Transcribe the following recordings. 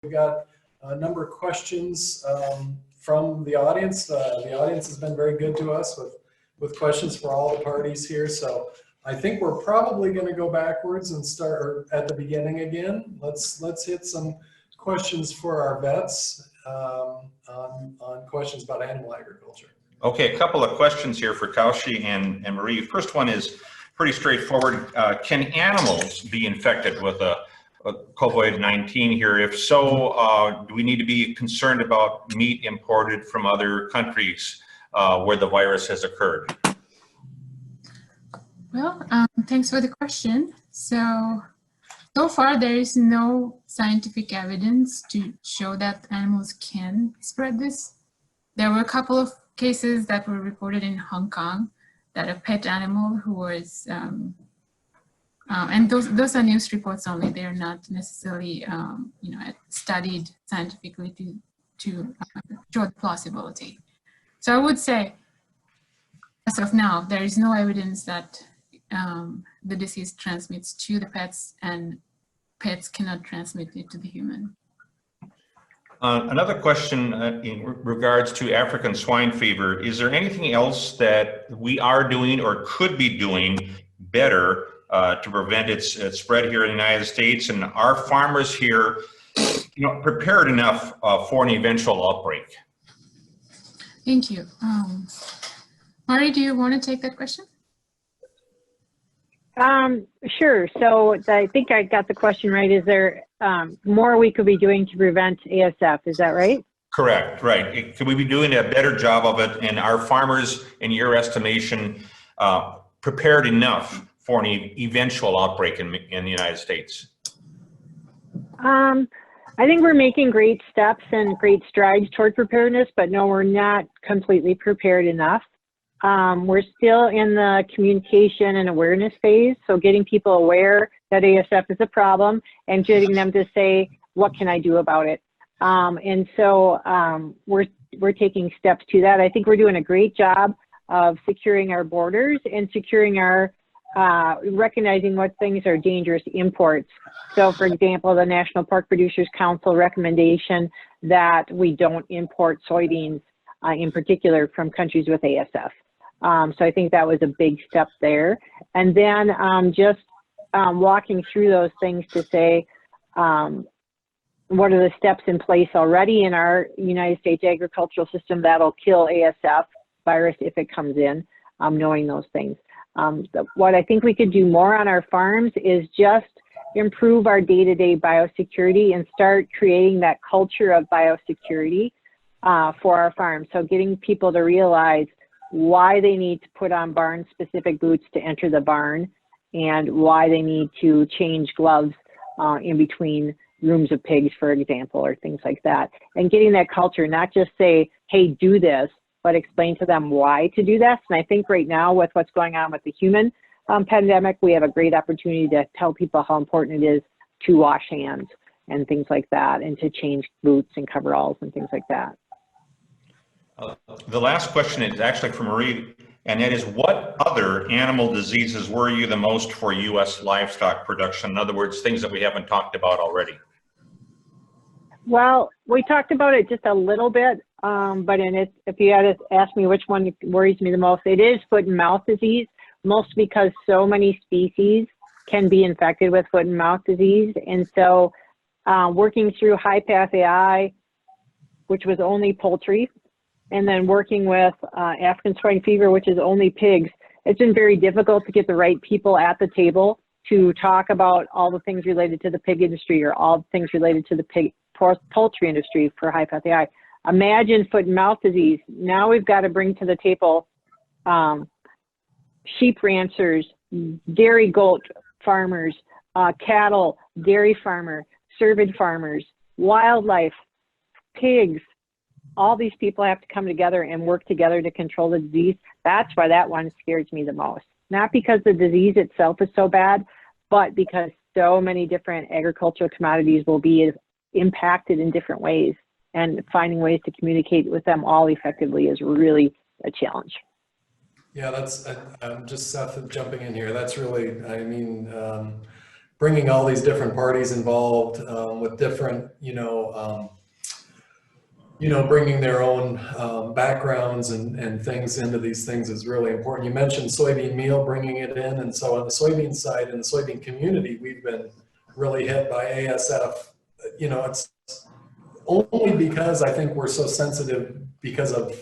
We've got a number of questions from the audience. The audience has been very good to us with questions for all the parties here. So I think we're probably going to go backwards and start at the beginning again. Let's hit some questions for our vets on questions about animal agriculture. Okay, a couple of questions here for Kaushi and Marie. First one is pretty straightforward. Can animals be infected with a COVID-19 here? If so, do we need to be concerned about meat imported from other countries where the virus has occurred? Well, thanks for the question. So far there is no scientific evidence to show that animals can spread this. There were a couple of cases that were reported in Hong Kong that a pet animal who was, and those are news reports only. They are not necessarily, studied scientifically to show the plausibility. So I would say, as of now, there is no evidence that the disease transmits to the pets, and pets cannot transmit it to the human. Another question in regards to African swine fever, is there anything else that we are doing or could be doing better to prevent its spread here in the United States? And are farmers here prepared enough for an eventual outbreak? Thank you. Mari, do you want to take that question? Sure. So I think I got the question right. Is there more we could be doing to prevent ASF? Is that right? Correct. Right. Could we be doing a better job of it? And are farmers, in your estimation, prepared enough for an eventual outbreak in the United States? I think we're making great steps and great strides toward preparedness, but no, we're not completely prepared enough. We're still in the communication and awareness phase, so getting people aware that ASF is a problem and getting them to say, what can I do about it? And so we're taking steps to that. I think we're doing a great job of securing our borders and securing our, recognizing what things are dangerous imports. So for example, the National Pork Producers Council recommendation that we don't import soybeans in particular from countries with ASF. So I think that was a big step there. And then just walking through those things to say, what are the steps in place already in our United States agricultural system that'll kill ASF virus if it comes in, knowing those things. What I think we could do more on our farms is just improve our day-to-day biosecurity and start creating that culture of biosecurity for our farms. So getting people to realize why they need to put on barn-specific boots to enter the barn and why they need to change gloves in between rooms of pigs, for example, or things like that. And getting that culture, not just say, hey, do this, but explain to them why to do this. And I think right now with what's going on with the human pandemic, we have a great opportunity to tell people how important it is to wash hands and things like that, and to change boots and coveralls and things like that. The last question is actually for Marie, and that is, what other animal diseases worry you the most for U.S. livestock production? In other words, things that we haven't talked about already. Well, we talked about it just a little bit, but if you had to ask me which one worries me the most, it is foot and mouth disease, mostly because so many species can be infected with foot and mouth disease. And so working through high-path AI, which was only poultry, and then working with African swine fever, which is only pigs, it's been very difficult to get the right people at the table to talk about all the things related to the pig industry or all the things related to the poultry industry for high-path AI. Imagine foot and mouth disease. Now we've got to bring to the table sheep ranchers, dairy goat farmers, cattle, dairy farmer, cervid farmers, wildlife, pigs. All these people have to come together and work together to control the disease. That's why that one scares me the most. Not because the disease itself is so bad, but because so many different agricultural commodities will be impacted in different ways, and finding ways to communicate with them all effectively is really a challenge. Yeah, that's just Seth jumping in here. That's really, I mean, bringing all these different parties involved with different, bringing their own backgrounds and things into these things is really important. You mentioned soybean meal, bringing it in. And so on the soybean side, in the soybean community, we've been really hit by ASF. It's only because I think we're so sensitive because of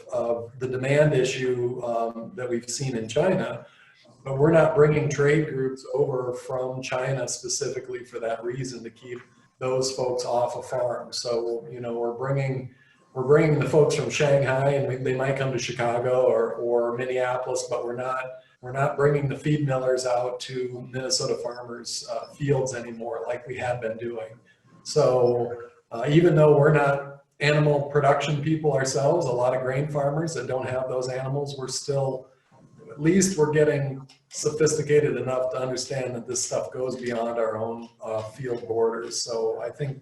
the demand issue that we've seen in China. But we're not bringing trade groups over from China specifically for that reason, to keep those folks off of farms. So, we're bringing the folks from Shanghai, and they might come to Chicago or Minneapolis, but we're not bringing the feed millers out to Minnesota farmers' fields anymore like we had been doing. So even though we're not animal production people ourselves, a lot of grain farmers that don't have those animals, at least we're getting sophisticated enough to understand that this stuff goes beyond our own field borders. So I think,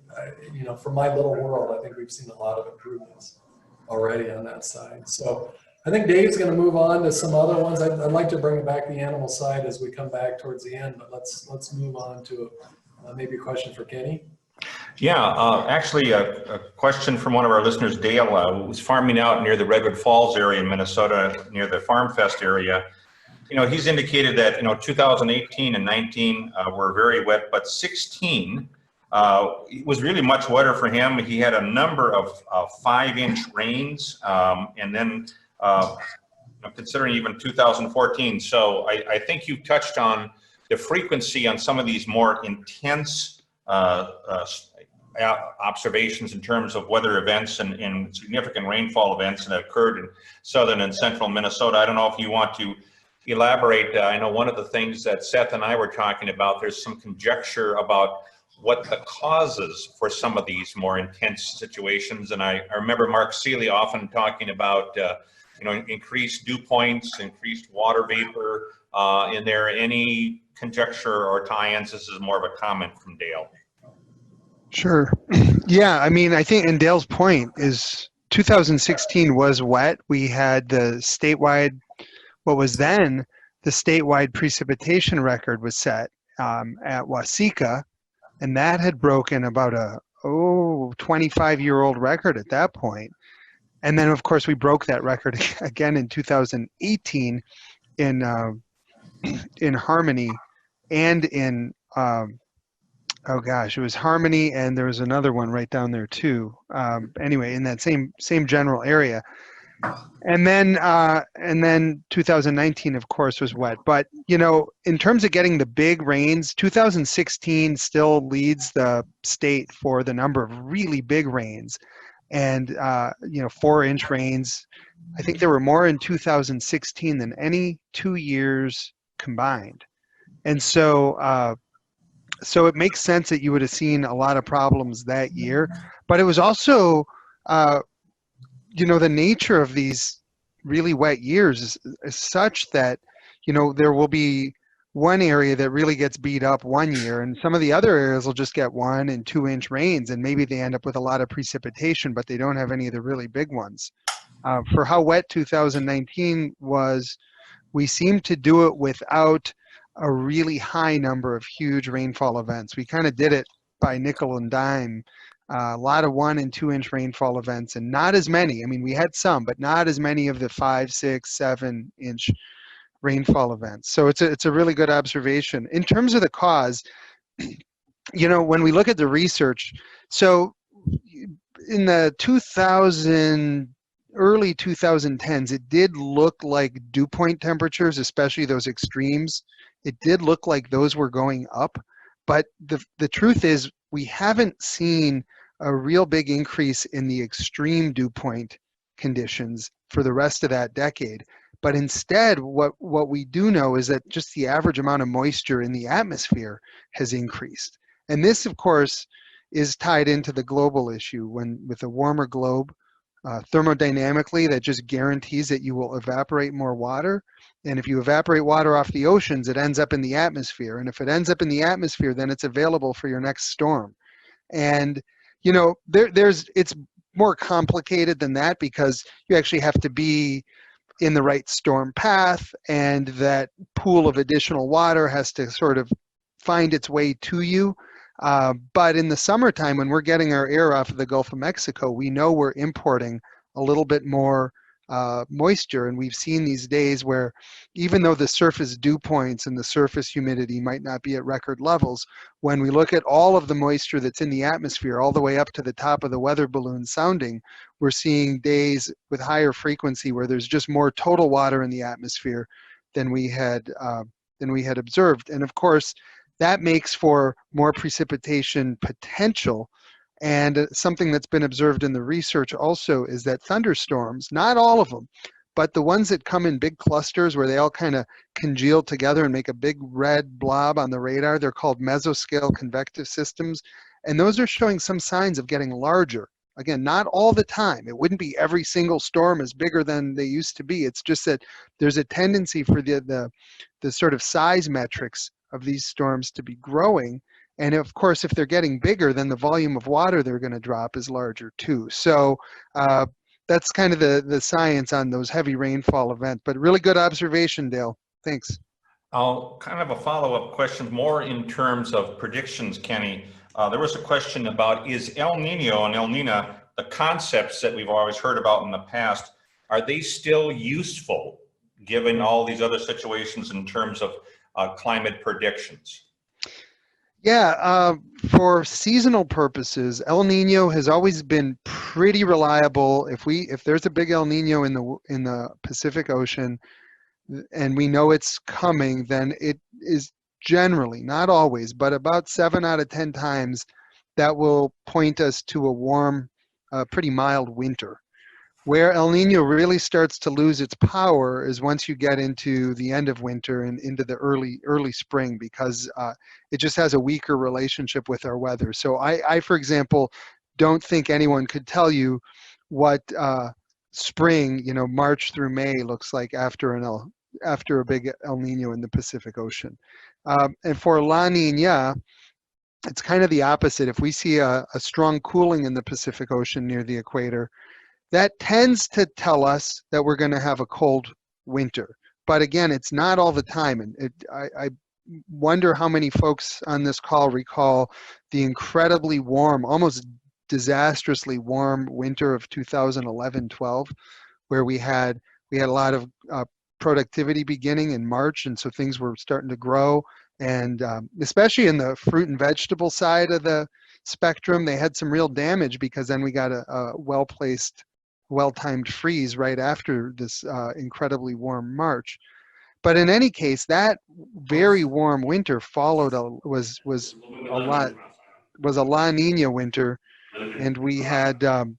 from my little world, I think we've seen a lot of improvements already on that side. So I think Dave's going to move on to some other ones. I'd like to bring back the animal side as we come back towards the end, but let's move on to maybe a question for Kenny. Yeah, actually a question from one of our listeners, Dale, who was farming out near the Redwood Falls area in Minnesota, near the Farm Fest area. He's indicated that, 2018 and 19 were very wet, but 16 was really much wetter for him. He had a number of 5-inch rains, and then considering even 2014. So I think you touched on the frequency on some of these more intense observations in terms of weather events and significant rainfall events that occurred in southern and central Minnesota. I don't know if you want to elaborate. I know one of the things that Seth and I were talking about, there's some conjecture about what the causes for some of these more intense situations. And I remember Mark Seeley often talking about, increased dew points, increased water vapor. Is there any conjecture or tie-ins? This is more of a comment from Dale. Sure. Yeah, I mean, I think, and Dale's point is 2016 was wet. We had the statewide, what was then the statewide precipitation record was set at Waseca, and that had broken about a 25-year-old record at that point. And then, of course, we broke that record again in 2018 in Harmony and in it was Harmony, and there was another one right down there too. Anyway, in that same general area. And then 2019, of course, was wet. But, in terms of getting the big rains, 2016 still leads the state for the number of really big rains. And, 4-inch rains. I think there were more in 2016 than any 2 years combined. And so it makes sense that you would have seen a lot of problems that year. But it was also, the nature of these really wet years is such that, there will be one area that really gets beat up one year, and some of the other areas will just get 1- and 2-inch rains, and maybe they end up with a lot of precipitation, but they don't have any of the really big ones. For how wet 2019 was, we seemed to do it without a really high number of huge rainfall events. We kind of did it by nickel and dime. A lot of 1- and 2-inch rainfall events, and not as many. I mean, we had some, but not as many of the 5, 6, 7-inch rainfall events. So it's a really good observation. In terms of the cause, when we look at the research, so in the early 2010s, it did look like dew point temperatures, especially those extremes, it did look like those were going up. But the truth is, we haven't seen a real big increase in the extreme dew point conditions for the rest of that decade. But instead, what we do know is that just the average amount of moisture in the atmosphere has increased. And this, of course, is tied into the global issue. With a warmer globe, thermodynamically, that just guarantees that you will evaporate more water. And if you evaporate water off the oceans, it ends up in the atmosphere. And if it ends up in the atmosphere, then it's available for your next storm. And, it's more complicated than that, because you actually have to be in the right storm path, and that pool of additional water has to sort of find its way to you. But in the summertime, when we're getting our air off of the Gulf of Mexico, we know we're importing a little bit more moisture. And we've seen these days where even though the surface dew points and the surface humidity might not be at record levels, when we look at all of the moisture that's in the atmosphere, all the way up to the top of the weather balloon sounding, we're seeing days with higher frequency where there's just more total water in the atmosphere than we had observed. And of course, that makes for more precipitation potential. And something that's been observed in the research also is that thunderstorms, not all of them, but the ones that come in big clusters where they all kind of congeal together and make a big red blob on the radar, they're called mesoscale convective systems. And those are showing some signs of getting larger. Again, not all the time. It wouldn't be every single storm is bigger than they used to be. It's just that there's a tendency for the sort of size metrics of these storms to be growing. And of course, if they're getting bigger, then the volume of water they're going to drop is larger too. So that's kind of the science on those heavy rainfall events. But really good observation, Dale. Thanks. I'll kind of a follow-up question more in terms of predictions, Kenny. There was a question about, is El Nino and El Nina, the concepts that we've always heard about in the past, are they still useful given all these other situations in terms of climate predictions? Yeah, for seasonal purposes, El Nino has always been pretty reliable. If there's a big El Nino in the Pacific Ocean, and we know it's coming, then it is generally, not always, but about 7 out of 10 times that will point us to a warm, pretty mild winter. Where El Nino really starts to lose its power is once you get into the end of winter and into the early spring, because it just has a weaker relationship with our weather. So I, for example, don't think anyone could tell you what spring, March through May looks like after a big El Nino in the Pacific Ocean. And for La Nina, it's kind of the opposite. If we see a strong cooling in the Pacific Ocean near the equator, that tends to tell us that we're going to have a cold winter. But again, it's not all the time. And I wonder how many folks on this call recall the incredibly warm, almost disastrously warm winter of 2011-12, where we had a lot of productivity beginning in March, and so things were starting to grow. And especially in the fruit and vegetable side of the spectrum, they had some real damage because then we got a well-placed, well-timed freeze right after this incredibly warm March. But in any case, that very warm winter followed was a La Nina winter, and we had it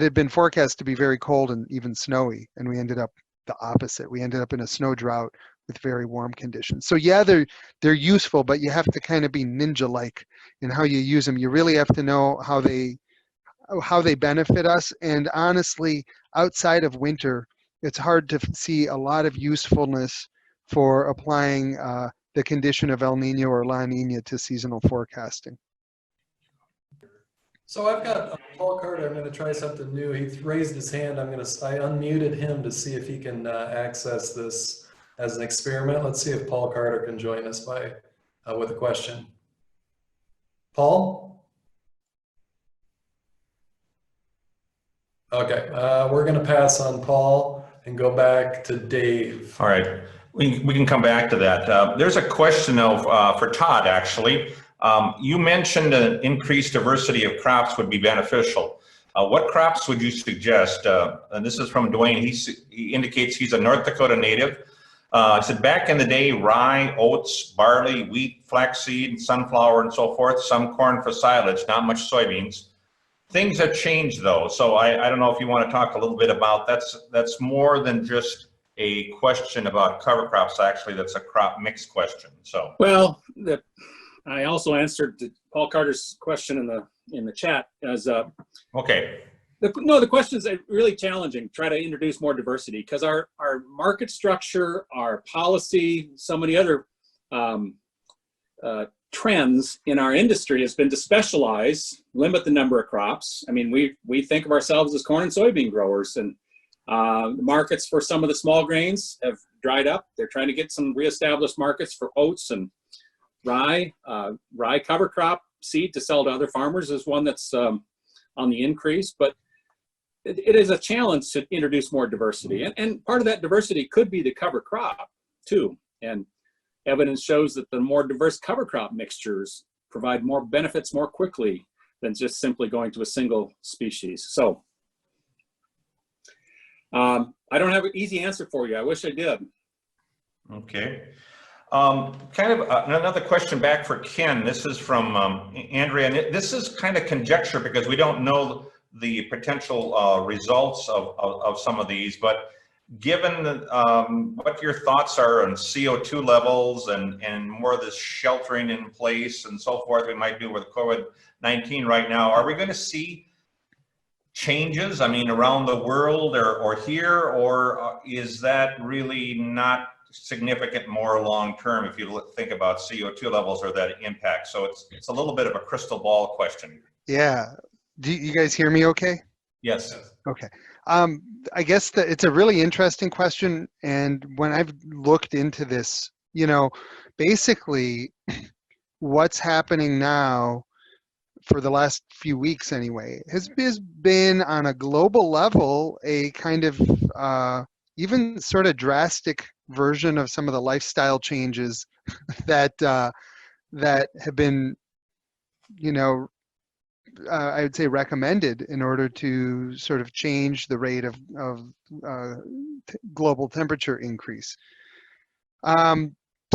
had been forecast to be very cold and even snowy, and we ended up the opposite. We ended up in a snow drought with very warm conditions. So yeah, they're useful, but you have to kind of be ninja-like in how you use them. You really have to know how they benefit us. And honestly, outside of winter, it's hard to see a lot of usefulness for applying the condition of El Nino or La Nina to seasonal forecasting. So I've got Paul Carter. I'm going to try something new. He raised his hand. I unmuted him to see if he can access this as an experiment. Let's see if Paul Carter can join us with a question. Paul? Okay, we're going to pass on Paul and go back to Dave. All right, we can come back to that. There's a question for Todd, actually. You mentioned an increased diversity of crops would be beneficial. What crops would you suggest? And this is from Dwayne. He indicates he's a North Dakota native. He said back in the day, rye, oats, barley, wheat, flaxseed, sunflower, and so forth, some corn for silage, not much soybeans. Things have changed though. So I don't know if you want to talk a little bit about that's more than just a question about cover crops. Actually, that's a crop mix question. So well, I also answered Paul Carter's question in the chat as okay. The questions are really challenging. Try to introduce more diversity because our market structure, our policy, so many other trends in our industry has been to specialize, limit the number of crops. I mean, we think of ourselves as corn and soybean growers, and the markets for some of the small grains have dried up. They're trying to get some reestablished markets for oats and rye cover crop seed to sell to other farmers is one that's on the increase, but it is a challenge to introduce more diversity. And part of that diversity could be the cover crop too. And evidence shows that the more diverse cover crop mixtures provide more benefits more quickly than just simply going to a single species. So I don't have an easy answer for you. I wish I did. Okay. Kind of another question back for Ken. This is from Andrea, and this is kind of conjecture because we don't know the potential results of some of these, but given what your thoughts are on CO2 levels and more of this sheltering in place and so forth we might do with COVID-19 right now, are we going to see changes, I mean, around the world or here, or is that really not significant more long-term if you think about CO2 levels or that impact? So it's a little bit of a crystal ball question. Yeah. Do you guys hear me okay? Yes. Okay. I guess that it's a really interesting question. And when I've looked into this, you know, basically what's happening now for the last few weeks anyway has been on a global level a kind of even sort of drastic version of some of the lifestyle changes that that have been, you know, I would say recommended in order to sort of change the rate of global temperature increase.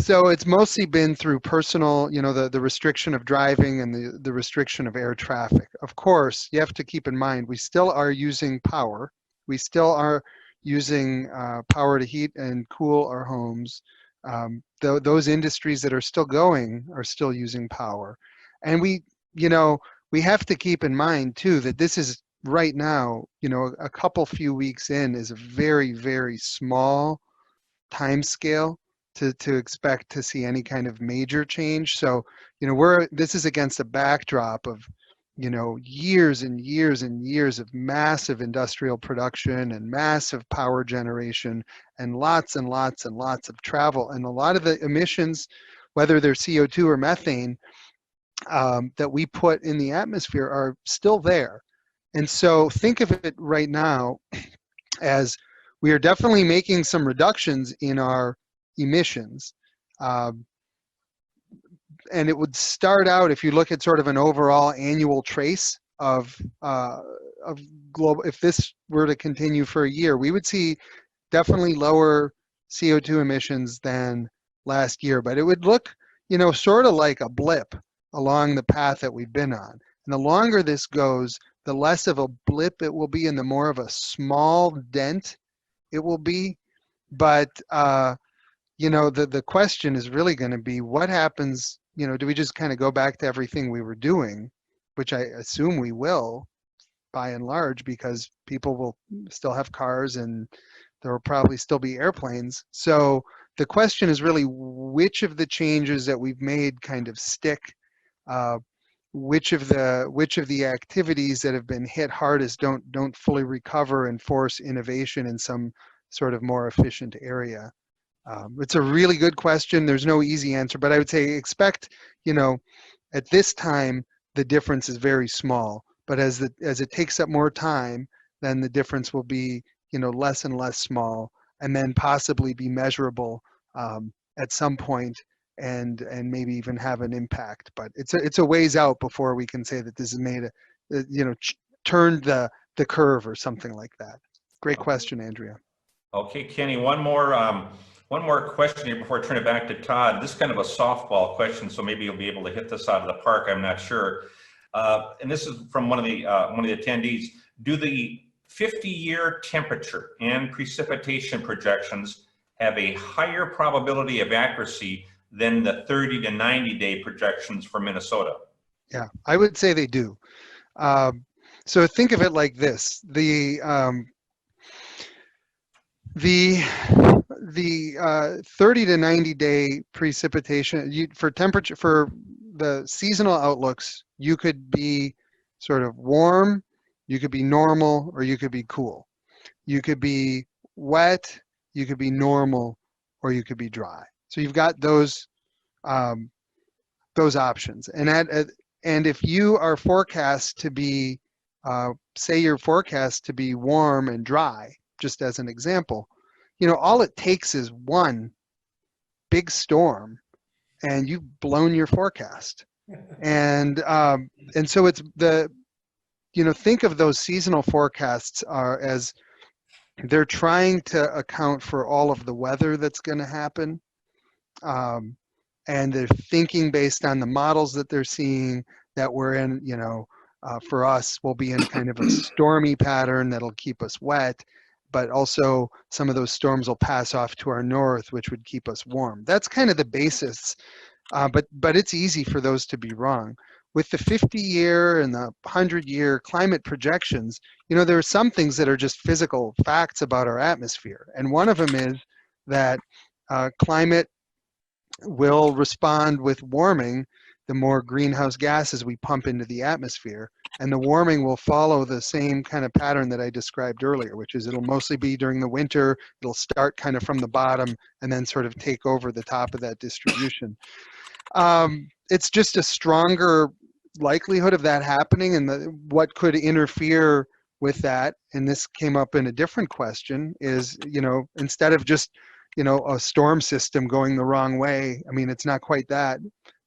So it's mostly been through personal, you know, the restriction of driving and the restriction of air traffic. Of course, you have to keep in mind, we still are using power. We still are using power to heat and cool our homes. Those industries that are still going are still using power. And we, you know, we have to keep in mind too that this is right now, you know, a couple few weeks in is a very, very small time scale to expect to see any kind of major change. So, you know, this is against a backdrop of, you know, years and years and years of massive industrial production and massive power generation and lots and lots and lots of travel. And a lot of the emissions, whether they're CO2 or methane, that we put in the atmosphere are still there. And so think of it right now as we are definitely making some reductions in our emissions. And it would start out, if you look at sort of an overall annual trace of global, if this were to continue for a year, we would see definitely lower CO2 emissions than last year. But it would look, you know, sort of like a blip along the path that we've been on. And the longer this goes, the less of a blip it will be and the more of a small dent it will be. But, you know, the question is really going to be what happens, you know, do we just kind of go back to everything we were doing, which I assume we will by and large because people will still have cars and there will probably still be airplanes. So the question is really which of the changes that we've made kind of stick. Which of the activities that have been hit hardest don't fully recover and force innovation in some sort of more efficient area. It's a really good question. There's no easy answer, but I would say expect, you know, at this time the difference is very small. But as it takes up more time, then the difference will be, you know, less and less small, and then possibly be measurable at some point. And maybe even have an impact, but it's a ways out before we can say that this has made you know, turned the curve or something like that. Great question, Andrea. Okay, Kenny, one more question here before I turn it back to Todd. This is kind of a softball question, so maybe you'll be able to hit this out of the park. I'm not sure. And this is from one of the attendees. Do the 50-year temperature and precipitation projections have a higher probability of accuracy than the 30 to 90-day projections for Minnesota? Yeah, I would say they do. So think of it like this: the 30 to 90-day precipitation for temperature for the seasonal outlooks, you could be sort of warm, you could be normal, or you could be cool. You could be wet, you could be normal, or you could be dry. So you've got those those options. And if you are forecast to be, say you're forecast to be warm and dry, just as an example, you know, all it takes is one big storm and you've blown your forecast. And so it's the, you know, think of those seasonal forecasts as they're trying to account for all of the weather that's going to happen. And they're thinking based on the models that they're seeing that we're in, you know, for us, we'll be in kind of a stormy pattern that'll keep us wet, but also some of those storms will pass off to our north, which would keep us warm. That's kind of the basis, but it's easy for those to be wrong. With the 50-year and the 100-year climate projections, you know, there are some things that are just physical facts about our atmosphere. And one of them is that climate will respond with warming the more greenhouse gases we pump into the atmosphere. And the warming will follow the same kind of pattern that I described earlier, which is it'll mostly be during the winter. It'll start kind of from the bottom and then sort of take over the top of that distribution. It's just a stronger likelihood of that happening, and what could interfere with that, and this came up in a different question, is, you know, instead of just, you know, a storm system going the wrong way, I mean, it's not quite that.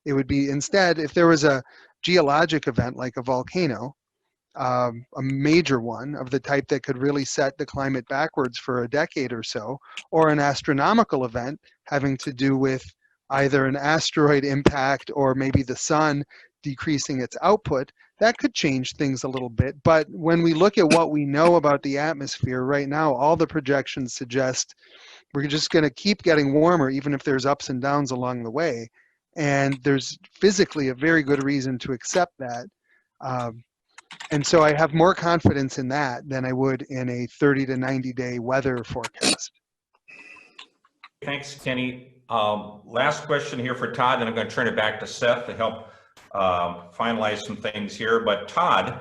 It would be instead if there was a geologic event like a volcano, a major one of the type that could really set the climate backwards for a decade or so, or an astronomical event having to do with either an asteroid impact or maybe the sun decreasing its output, that could change things a little bit. But when we look at what we know about the atmosphere right now, all the projections suggest we're just going to keep getting warmer, even if there's ups and downs along the way. And there's physically a very good reason to accept that. And so I have more confidence in that than I would in a 30 to 90 day weather forecast. Thanks, Kenny. Last question here for Todd, then I'm going to turn it back to Seth to help finalize some things here. But Todd,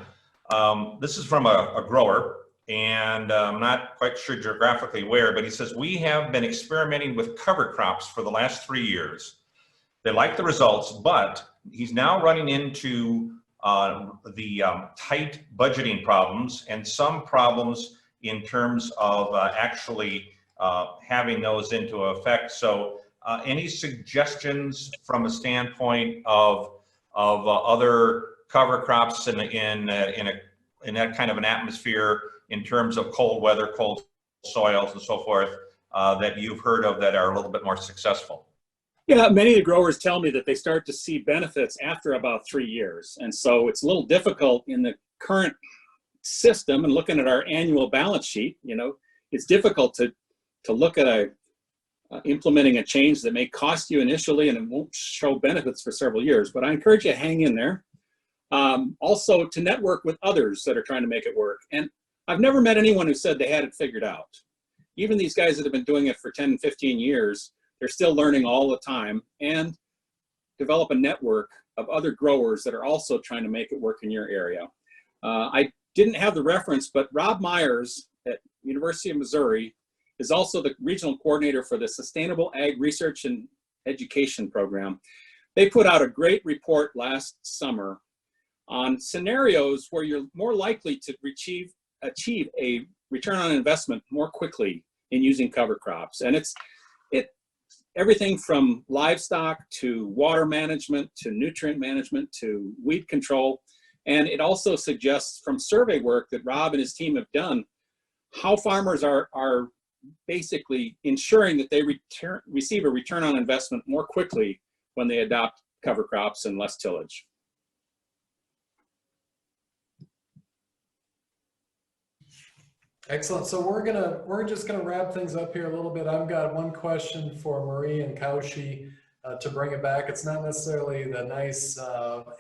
this is from a grower, and I'm not quite sure geographically where, but he says, we have been experimenting with cover crops for the last 3 years. They like the results, but he's now running into the tight budgeting problems and some problems in terms of actually having those into effect. So any suggestions from a standpoint of other cover crops in that kind of an atmosphere in terms of cold weather, cold soils and so forth that you've heard of that are a little bit more successful? Yeah, many of the growers tell me that they start to see benefits after about 3 years. And so it's a little difficult in the current system, and looking at our annual balance sheet, you know, it's difficult to look at implementing a change that may cost you initially and it won't show benefits for several years. But I encourage you to hang in there. Also to network with others that are trying to make it work. And I've never met anyone who said they had it figured out. Even these guys that have been doing it for 10, 15 years, they're still learning all the time, and develop a network of other growers that are also trying to make it work in your area. I didn't have the reference, but Rob Myers at University of Missouri is also the regional coordinator for the Sustainable Ag Research and Education Program. They put out a great report last summer on scenarios where you're more likely to achieve a return on investment more quickly in using cover crops. And it's everything from livestock to water management to nutrient management to weed control. And it also suggests from survey work that Rob and his team have done how farmers are basically ensuring that they receive a return on investment more quickly when they adopt cover crops and less tillage. Excellent. So we're just gonna wrap things up here a little bit. I've got one question for Marie and Kaushi to bring it back. It's not necessarily the nice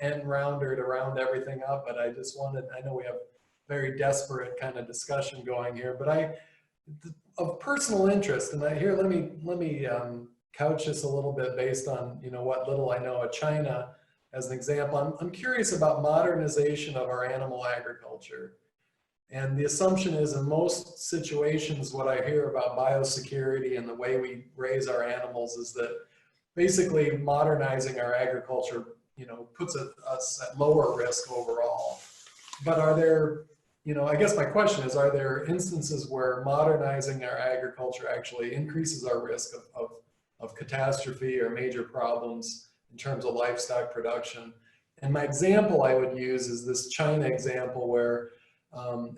end rounder to round everything up, but I just wanted, I know we have very desperate kind of discussion going here, but of personal interest, and here let me couch this a little bit based on, you know, what little I know of China as an example. I'm curious about modernization of our animal agriculture. And the assumption is in most situations, what I hear about biosecurity and the way we raise our animals is that basically modernizing our agriculture puts us at lower risk overall. But are there, I guess my question is, are there instances where modernizing our agriculture actually increases our risk of catastrophe or major problems in terms of livestock production? And my example I would use is this China example where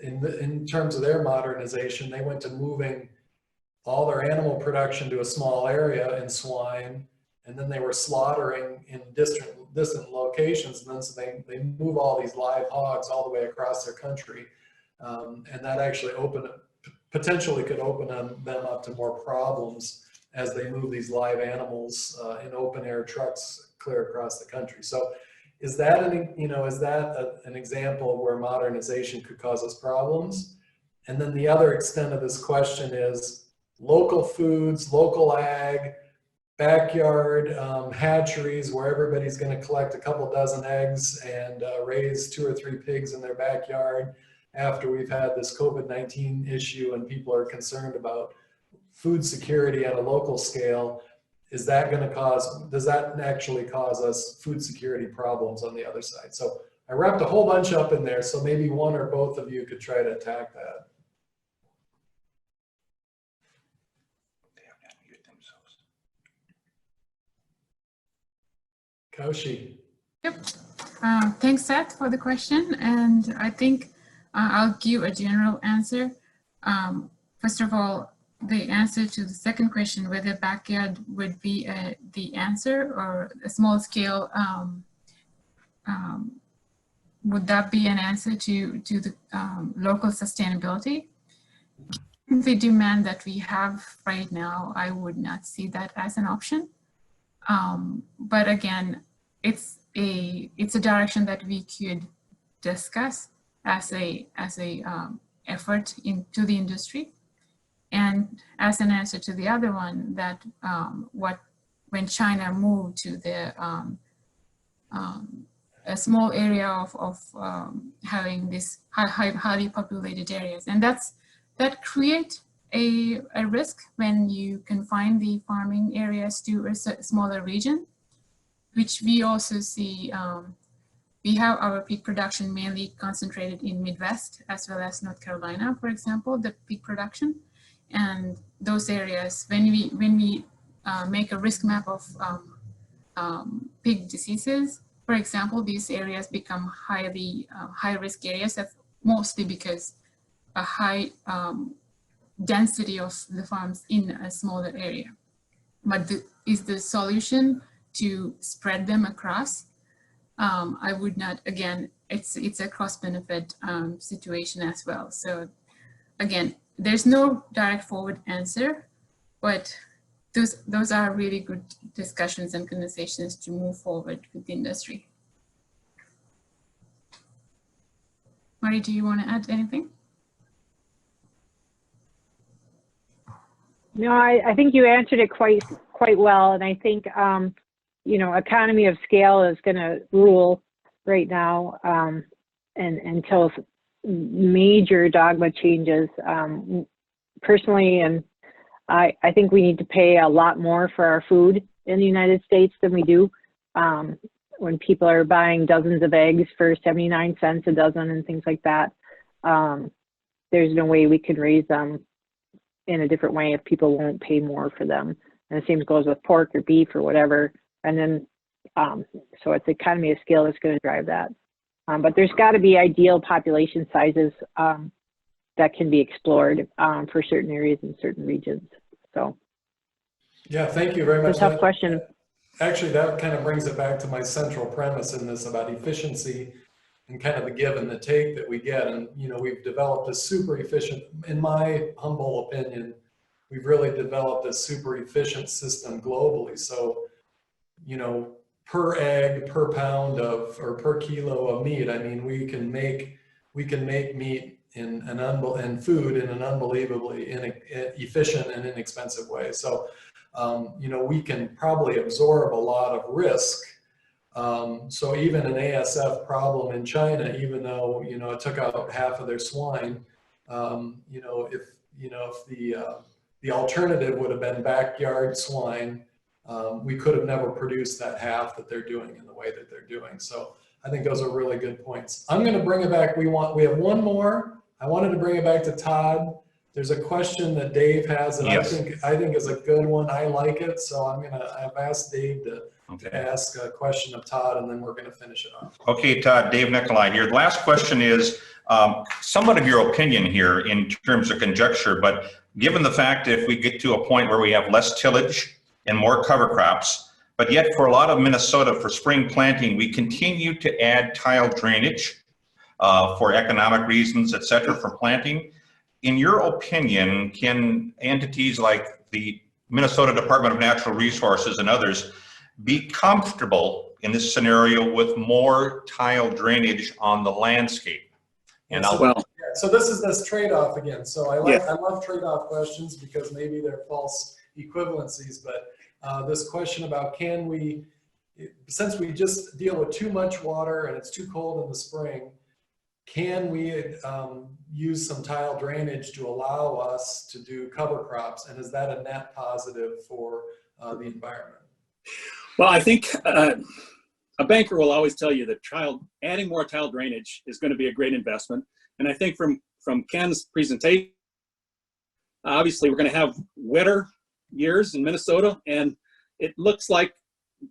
in terms of their modernization, they went to moving all their animal production to a small area in swine, and then they were slaughtering in distant locations, and then so they move all these live hogs all the way across their country, and that actually potentially could open them up to more problems as they move these live animals in open air trucks clear across the country. So is that an example where modernization could cause us problems? And then the other extent of this question is local foods, local ag, backyard hatcheries where everybody's going to collect a couple dozen eggs and raise 2 or 3 pigs in their backyard after we've had this COVID-19 issue and people are concerned about food security at a local scale. Is that going to does that actually cause us food security problems on the other side? So I wrapped a whole bunch up in there, so maybe one or both of you could try to attack that. Kaushi. Yep. Thanks, Seth, for the question. And I think I'll give a general answer. First of all, the answer to the second question, whether backyard would be the answer or a small scale, would that be an answer to the local sustainability? The demand that we have right now, I would not see that as an option. But again, it's a direction that we could discuss as a effort into the industry. And as an answer to the other one, that when China moved to the a small area of having this highly populated areas, and that create a risk when you confine the farming areas to a smaller region, which we also see. We have our pig production mainly concentrated in Midwest as well as North Carolina, for example, the pig production. And those areas, when we make a risk map of pig diseases, for example, these areas become high risk areas, that's mostly because a high density of the farms in a smaller area. But is the solution to spread them across? I would not. Again, it's a cost benefit situation as well. So again, there's no direct forward answer, but those are really good discussions and conversations to move forward with the industry. Mari, do you want to add anything? No, I think you answered it quite well, and I think economy of scale is going to rule right now, and until major dogma changes. Personally, and I think we need to pay a lot more for our food in the United States than we do. When people are buying dozens of eggs for 79 cents a dozen and things like that, there's no way we can raise them in a different way if people won't pay more for them. And the same goes with pork or beef or whatever. And then, so it's the economy of scale that's going to drive that. But there's got to be ideal population sizes that can be explored for certain areas in certain regions. So, yeah, thank you very much. It's a tough question. Actually, that kind of brings it back to my central premise in this about efficiency and kind of the give and the take that we get. And we've developed a super efficient, in my humble opinion, we've really developed a super efficient system globally. So, per egg, per pound or per kilo of meat, I mean, we can make meat and food in an unbelievably efficient and inexpensive way. So, we can probably absorb a lot of risk. So even an ASF problem in China, even though, it took out half of their swine, if the alternative would have been backyard swine, we could have never produced that half that they're doing in the way that they're doing. So I think those are really good points. I'm going to bring it back. We have one more. I wanted to bring it back to Todd. There's a question that Dave has that Yes. I think is a good one. I like it. So I've asked Dave to ask a question of Todd, and then we're going to finish it off. Okay, Todd, Dave Nicolai here. The last question is somewhat of your opinion here in terms of conjecture, but given the fact if we get to a point where we have less tillage and more cover crops, but yet for a lot of Minnesota for spring planting, we continue to add tile drainage for economic reasons, et cetera, for planting. In your opinion, can entities like the Minnesota Department of Natural Resources and others be comfortable in this scenario with more tile drainage on the landscape? And so this is this trade-off again. So I love trade-off questions because maybe they're false equivalencies, but this question about can we, since we just deal with too much water and it's too cold in the spring, can we use some tile drainage to allow us to do cover crops? And is that a net positive for the environment? Well, I think a banker will always tell you that adding more tile drainage is going to be a great investment. And I think from Ken's presentation, obviously we're going to have wetter years in Minnesota, and it looks like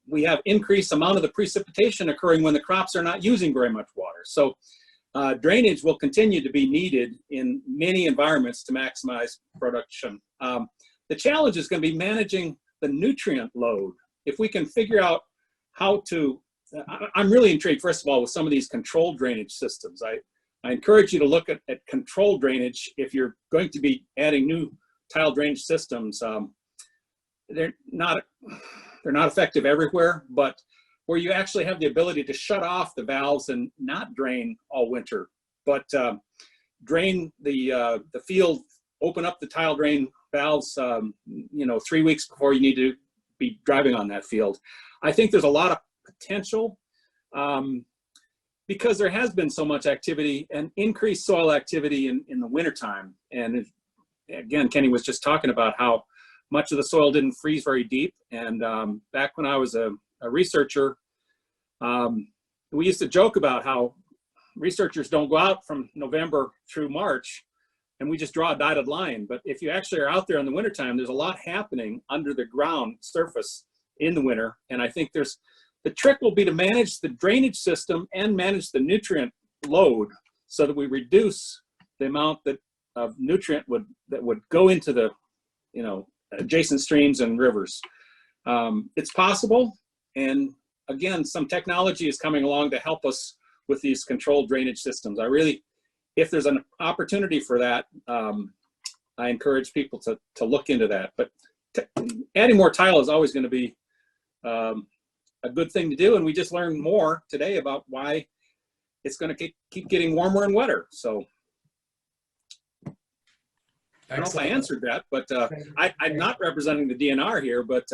we have increased amount of the precipitation occurring when the crops are not using very much water. So drainage will continue to be needed in many environments to maximize production. The challenge is going to be managing the nutrient load. If we can figure out how to, I'm really intrigued, first of all, with some of these controlled drainage systems. I encourage you to look at controlled drainage if you're going to be adding new tile drainage systems. They're not effective everywhere, but where you actually have the ability to shut off the valves and not drain all winter, but drain the field, open up the tile drain valves, 3 weeks before you need to be driving on that field. I think there's a lot of potential because there has been so much activity and increased soil activity in the wintertime. And again, Kenny was just talking about how much of the soil didn't freeze very deep. And back when I was a researcher, we used to joke about how researchers don't go out from November through March and we just draw a dotted line. But if you actually are out there in the wintertime, there's a lot happening under the ground surface in the winter. And I think the trick will be to manage the drainage system and manage the nutrient load so that we reduce the amount of nutrient that would go into the adjacent streams and rivers. It's possible, and again, some technology is coming along to help us with these controlled drainage systems. If there's an opportunity for that, I encourage people to look into that. But adding more tile is always going to be a good thing to do, and we just learned more today about why it's going to keep getting warmer and wetter. So I don't know if I answered that, but I'm not representing the DNR here, but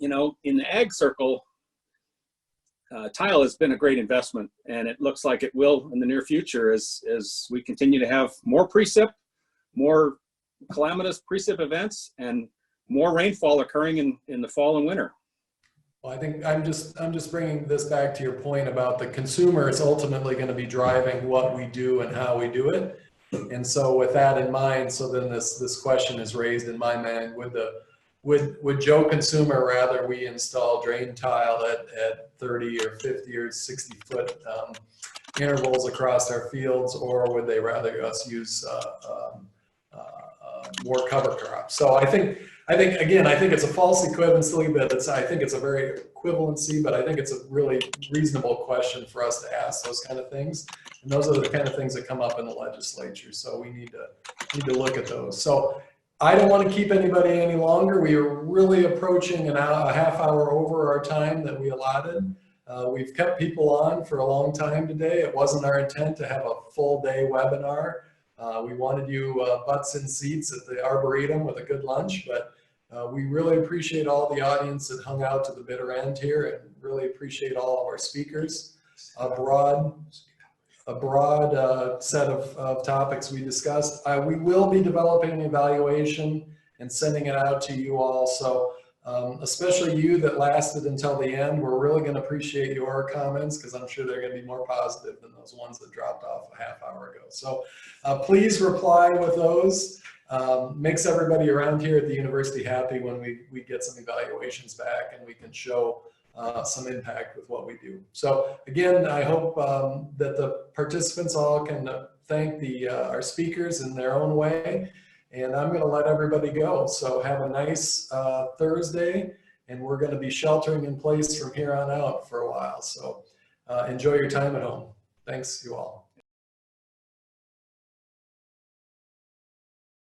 in the ag circle, tile has been a great investment, and it looks like it will in the near future as we continue to have more precip, more calamitous precip events, and more rainfall occurring in the fall and winter. Well, I think I'm just bringing this back to your point about the consumer is ultimately going to be driving what we do and how we do it. And so with that in mind, so then this question is raised in my mind, would Joe consumer rather we install drain tile at 30 or 50 or 60 foot intervals across our fields, or would they rather us use more cover crops? So I think it's a false equivalency, but I think it's a very equivalency, but I think it's a really reasonable question for us to ask those kind of things. And those are the kind of things that come up in the legislature. So we need to look at those. So I don't want to keep anybody any longer. We are really approaching a half hour over our time that we allotted. We've kept people on for a long time today. It wasn't our intent to have a full day webinar. We wanted you butts in seats at the Arboretum with a good lunch, but we really appreciate all the audience that hung out to the bitter end here, and really appreciate all of our speakers. A broad set of topics we discussed. We will be developing an evaluation and sending it out to you all. So especially you that lasted until the end. We're really going to appreciate your comments because I'm sure they're going to be more positive than those ones that dropped off a half hour ago. So please reply with those. Makes everybody around here at the university happy when we get some evaluations back and we can show some impact with what we do. So again, I hope that the participants all can thank our speakers in their own way. And I'm going to let everybody go. So have a nice Thursday, and we're going to be sheltering in place from here on out for a while. So enjoy your time at home. Thanks, you all.